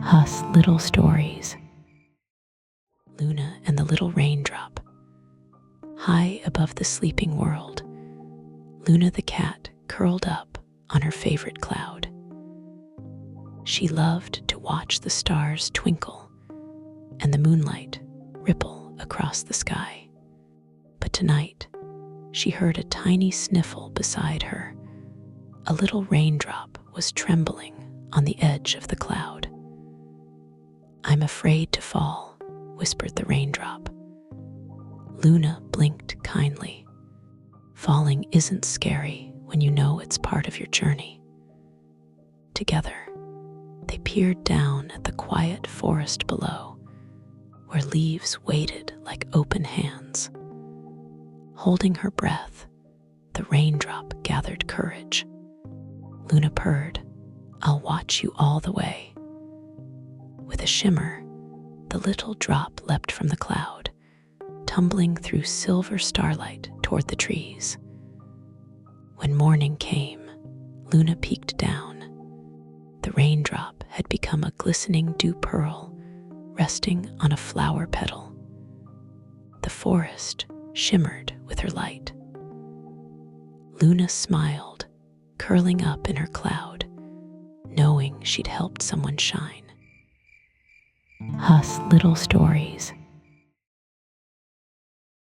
Huss Little Stories. Luna and the Little Raindrop. High above the sleeping world, Luna the cat curled up on her favorite cloud. She loved to watch the stars twinkle and the moonlight ripple across the sky. But tonight, she heard a tiny sniffle beside her. A little raindrop was trembling on the edge of the cloud. "I'm afraid to fall," whispered the raindrop. Luna blinked kindly. Falling isn't scary when you know it's part of your journey. Together, they peered down at the quiet forest below, where leaves waited like open hands. Holding her breath, the raindrop gathered courage. Luna purred, "I'll watch you all the way." With a shimmer, the little drop leapt from the cloud, tumbling through silver starlight toward the trees. When morning came, Luna peeked down. The raindrop had become a glistening dew pearl resting on a flower petal. The forest shimmered with her light. Luna smiled, curling up in her cloud, knowing she'd helped someone shine. Huss Little Stories.